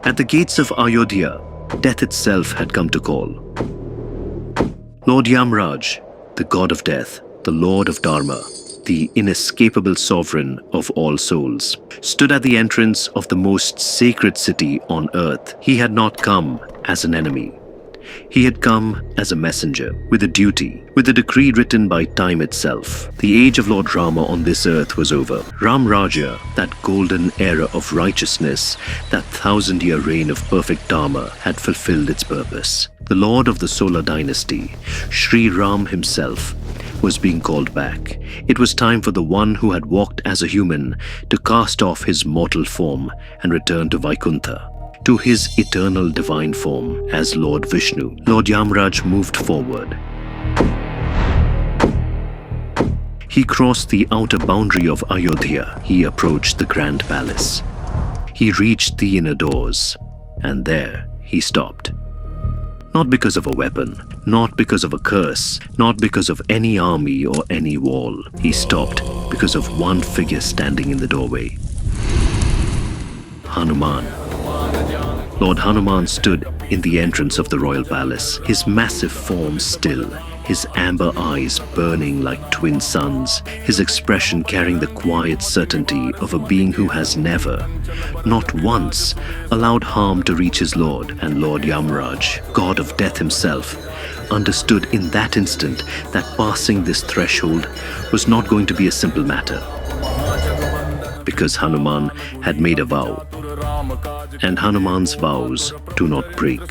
At the gates of Ayodhya, death itself had come to call. Lord Yamraj, the god of death, the lord of Dharma, the inescapable sovereign of all souls, stood at the entrance of the most sacred city on earth. He had not come as an enemy. He had come as a messenger, with a duty, with a decree written by time itself. The age of Lord Rama on this earth was over. Ram Raja, that golden era of righteousness, that 1,000-year reign of perfect Dharma, had fulfilled its purpose. The lord of the solar dynasty, Sri Ram himself, was being called back. It was time for the one who had walked as a human to cast off his mortal form and return to Vaikuntha, to his eternal divine form as Lord Vishnu. Lord Yamraj moved forward. He crossed the outer boundary of Ayodhya. He approached the grand palace. He reached the inner doors, and there he stopped. Not because of a weapon, not because of a curse, not because of any army or any wall. He stopped because of one figure standing in the doorway. Hanuman. Lord Hanuman stood in the entrance of the royal palace, his massive form still, his amber eyes burning like twin suns, his expression carrying the quiet certainty of a being who has never, not once, allowed harm to reach his lord. And Lord Yamraj, god of death himself, understood in that instant that passing this threshold was not going to be a simple matter. Because Hanuman had made a vow, and Hanuman's vows do not break.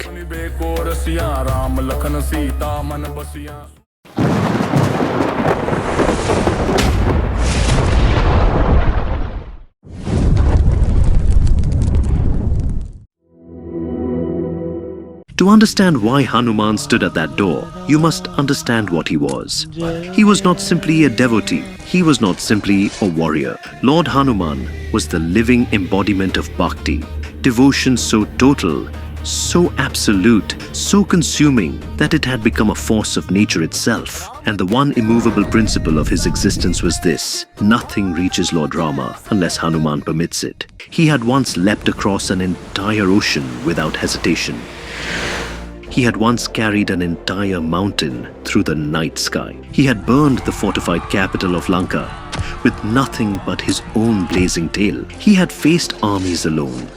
To understand why Hanuman stood at that door, you must understand what he was. He was not simply a devotee. He was not simply a warrior. Lord Hanuman was the living embodiment of Bhakti, devotion so total, so absolute, so consuming that it had become a force of nature itself. And the one immovable principle of his existence was this: nothing reaches Lord Rama unless Hanuman permits it. He had once leapt across an entire ocean without hesitation. He had once carried an entire mountain through the night sky. He had burned the fortified capital of Lanka with nothing but his own blazing tail. He had faced armies alone.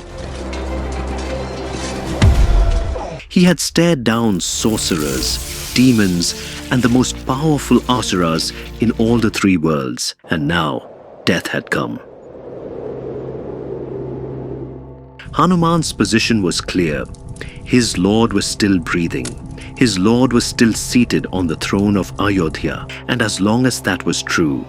He had stared down sorcerers, demons, and the most powerful asuras in all the three worlds. And now, death had come. Hanuman's position was clear. His Lord was still breathing. His Lord was still seated on the throne of Ayodhya. And as long as that was true,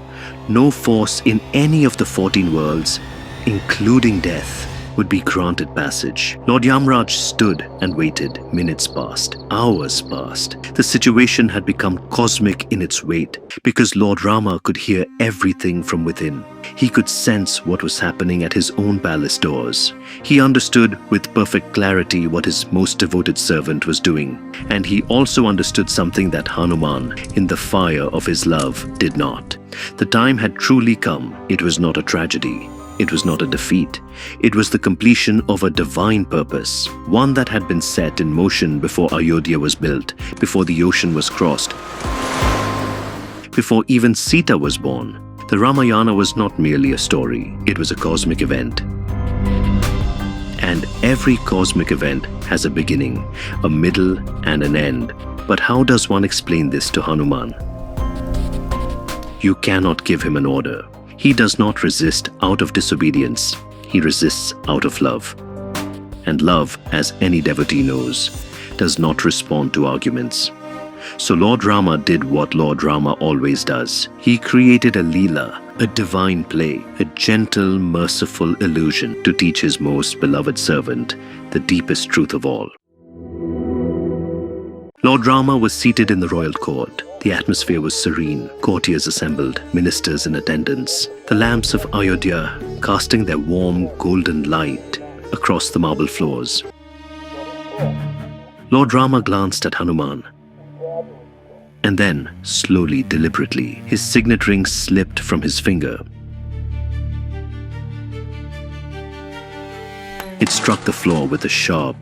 no force in any of the 14 worlds, including death, would be granted passage. Lord Yamraj stood and waited. Minutes passed. Hours passed. The situation had become cosmic in its weight because Lord Rama could hear everything from within. He could sense what was happening at his own palace doors. He understood with perfect clarity what his most devoted servant was doing. And he also understood something that Hanuman, in the fire of his love, did not. The time had truly come. It was not a tragedy. It was not a defeat. It was the completion of a divine purpose, one that had been set in motion before Ayodhya was built, before the ocean was crossed, before even Sita was born. The Ramayana was not merely a story, it was a cosmic event. And every cosmic event has a beginning, a middle, and an end. But how does one explain this to Hanuman? You cannot give him an order. He does not resist out of disobedience. He resists out of love. And love, as any devotee knows, does not respond to arguments. So Lord Rama did what Lord Rama always does. He created a Leela, a divine play, a gentle, merciful illusion to teach his most beloved servant the deepest truth of all. Lord Rama was seated in the royal court. The atmosphere was serene, courtiers assembled, ministers in attendance, the lamps of Ayodhya casting their warm golden light across the marble floors. Lord Rama glanced at Hanuman, and then, slowly, deliberately, his signet ring slipped from his finger. It struck the floor with a sharp,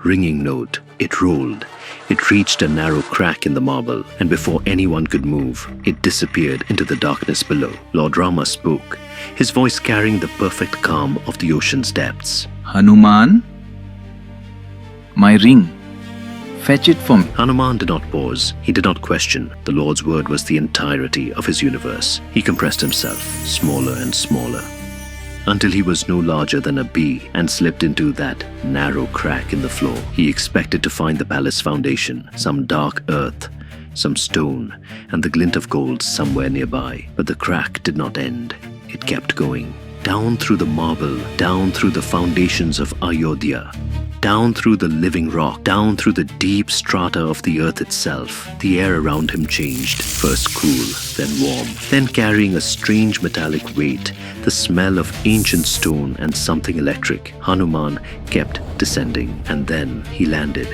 ringing note. It rolled. It reached a narrow crack in the marble, and before anyone could move, it disappeared into the darkness below. Lord Rama spoke, his voice carrying the perfect calm of the ocean's depths. Hanuman, my ring. Fetch it for me. Hanuman did not pause. He did not question. The Lord's word was the entirety of his universe. He compressed himself, smaller and smaller, until he was no larger than a bee and slipped into that narrow crack in the floor. He expected to find the palace foundation, some dark earth, some stone, and the glint of gold somewhere nearby. But the crack did not end. It kept going. Down through the marble, down through the foundations of Ayodhya, down through the living rock, down through the deep strata of the earth itself. The air around him changed, first cool, then warm, then carrying a strange metallic weight, the smell of ancient stone and something electric. Hanuman kept descending, and then he landed.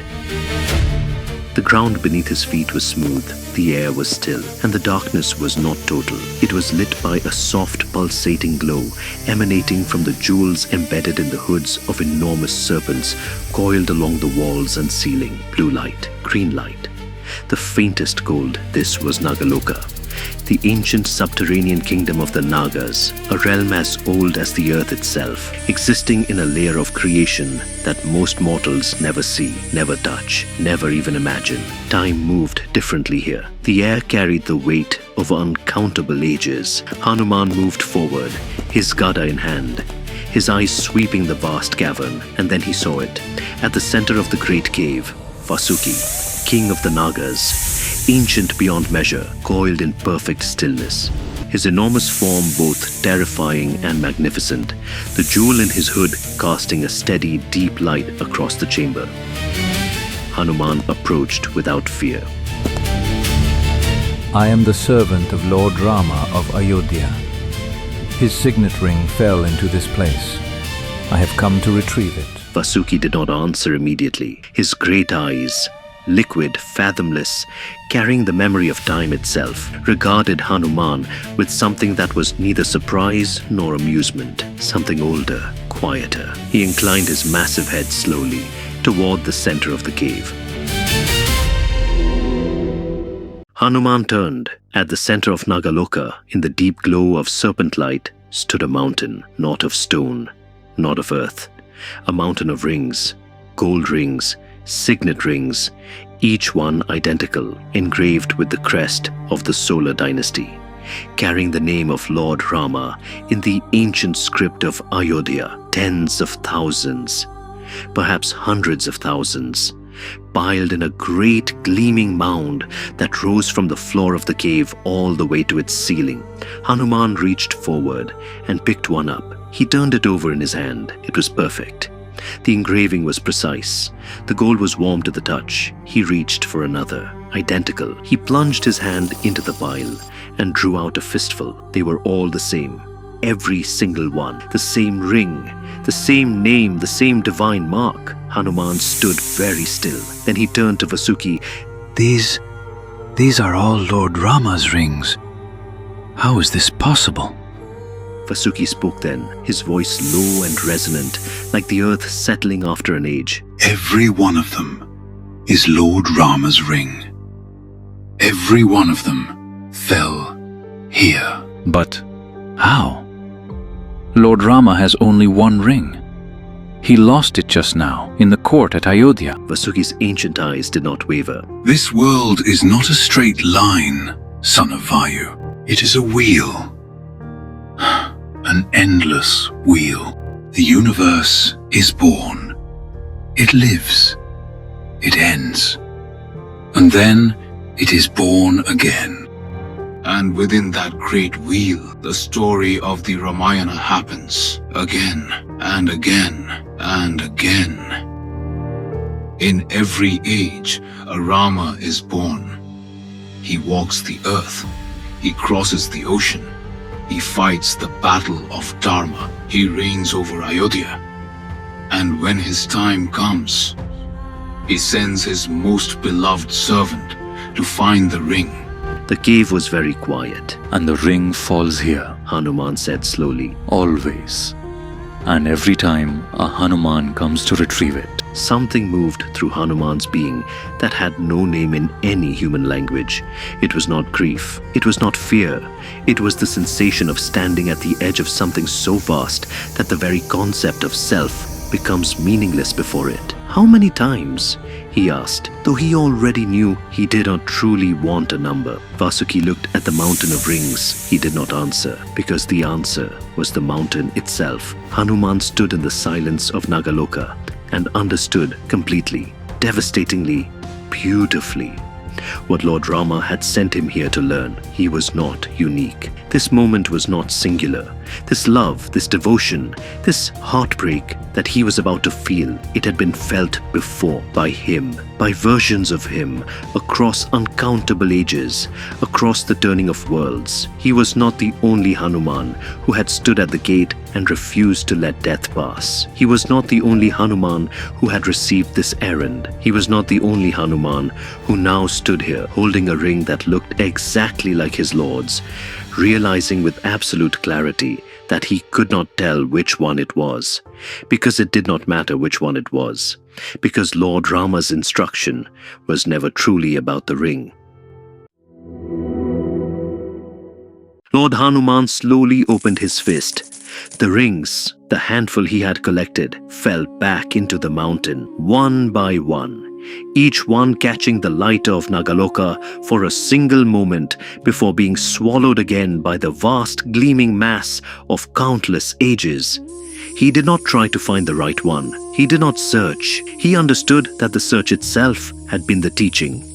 The ground beneath his feet was smooth, the air was still, and the darkness was not total. It was lit by a soft, pulsating glow emanating from the jewels embedded in the hoods of enormous serpents coiled along the walls and ceiling. Blue light, green light, the faintest gold. This was Nagaloka, the ancient subterranean kingdom of the Nagas, a realm as old as the earth itself, existing in a layer of creation that most mortals never see, never touch, never even imagine. Time moved differently here. The air carried the weight of uncountable ages. Hanuman moved forward, his gada in hand, his eyes sweeping the vast cavern, and then he saw it. At the center of the great cave, Vasuki, king of the Nagas, ancient beyond measure, coiled in perfect stillness. His enormous form both terrifying and magnificent, the jewel in his hood casting a steady, deep light across the chamber. Hanuman approached without fear. I am the servant of Lord Rama of Ayodhya. His signet ring fell into this place. I have come to retrieve it. Vasuki did not answer immediately. His great eyes, liquid, fathomless, carrying the memory of time itself, regarded Hanuman with something that was neither surprise nor amusement, something older, quieter. He inclined his massive head slowly toward the center of the cave. Hanuman turned. At the center of Nagaloka, in the deep glow of serpent light, stood a mountain, not of stone, not of earth, a mountain of rings, gold rings, signet rings, each one identical, engraved with the crest of the solar dynasty, carrying the name of Lord Rama in the ancient script of Ayodhya. Tens of thousands, perhaps hundreds of thousands, piled in a great gleaming mound that rose from the floor of the cave all the way to its ceiling. Hanuman reached forward and picked one up. He turned it over in his hand. It was perfect. The engraving was precise. The gold was warm to the touch. He reached for another, identical. He plunged his hand into the pile and drew out a fistful. They were all the same. Every single one. The same ring, the same name, the same divine mark. Hanuman stood very still. Then he turned to Vasuki. These are all Lord Rama's rings. How is this possible? Vasuki spoke then, his voice low and resonant, like the earth settling after an age. Every one of them is Lord Rama's ring. Every one of them fell here. But how? Lord Rama has only one ring. He lost it just now, in the court at Ayodhya. Vasuki's ancient eyes did not waver. This world is not a straight line, son of Vayu. It is a wheel. An endless wheel. The universe is born. It lives. It ends. And then it is born again. And within that great wheel, the story of the Ramayana happens again and again and again. In every age, a Rama is born. He walks the earth. He crosses the ocean. He fights the battle of Dharma. He reigns over Ayodhya. And when his time comes, he sends his most beloved servant to find the ring. The cave was very quiet. And the ring falls here, Hanuman said slowly. always. and every time a Hanuman comes to retrieve it. Something moved through Hanuman's being that had no name in any human language. It was not grief. It was not fear. It was the sensation of standing at the edge of something so vast that the very concept of self becomes meaningless before it. How many times? He asked, though he already knew he did not truly want a number. Vasuki looked at the mountain of rings. He did not answer, because the answer was the mountain itself. Hanuman stood in the silence of Nagaloka and understood completely, devastatingly, beautifully. What Lord Rama had sent him here to learn. He was not unique. This moment was not singular. This love, this devotion, this heartbreak that he was about to feel, it had been felt before by him, by versions of him, across uncountable ages, across the turning of worlds. He was not the only Hanuman who had stood at the gate and refused to let death pass. He was not the only Hanuman who had received this errand. He was not the only Hanuman who now stood here holding a ring that looked exactly like his lord's, realizing with absolute clarity that he could not tell which one it was, because it did not matter which one it was, because Lord Rama's instruction was never truly about the ring. Lord Hanuman slowly opened his fist. The rings, the handful he had collected, fell back into the mountain, one by one, each one catching the light of Nagaloka for a single moment before being swallowed again by the vast gleaming mass of countless ages. He did not try to find the right one. He did not search. He understood that the search itself had been the teaching.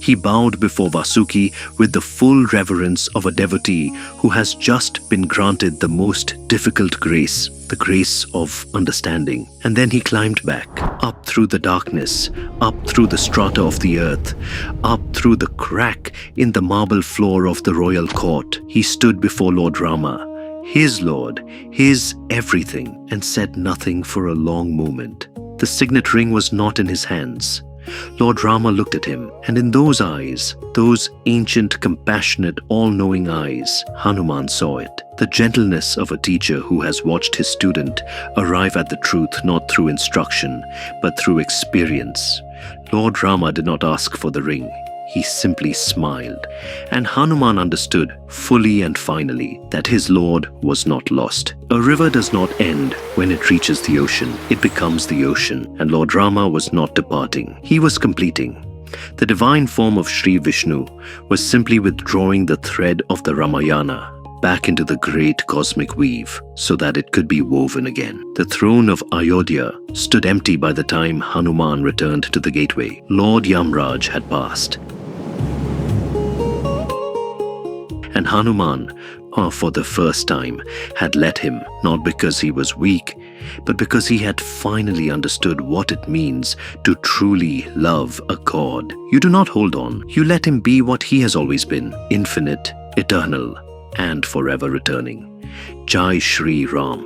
He bowed before Vasuki with the full reverence of a devotee who has just been granted the most difficult grace, the grace of understanding. And then he climbed back, up through the darkness, up through the strata of the earth, up through the crack in the marble floor of the royal court. He stood before Lord Rama, his lord, his everything, and said nothing for a long moment. The signet ring was not in his hands. Lord Rama looked at him, and in those eyes, those ancient, compassionate, all-knowing eyes, Hanuman saw it. The gentleness of a teacher who has watched his student arrive at the truth not through instruction, but through experience. Lord Rama did not ask for the ring. He simply smiled, and Hanuman understood fully and finally that his lord was not lost. A river does not end when it reaches the ocean. It becomes the ocean, and Lord Rama was not departing. He was completing. The divine form of Sri Vishnu was simply withdrawing the thread of the Ramayana back into the great cosmic weave so that it could be woven again. The throne of Ayodhya stood empty by the time Hanuman returned to the gateway. Lord Yamraj had passed. And Hanuman, for the first time, had let him, not because he was weak, but because he had finally understood what it means to truly love a god. You do not hold on. You let him be what he has always been, infinite, eternal, and forever returning. Jai Shri Ram.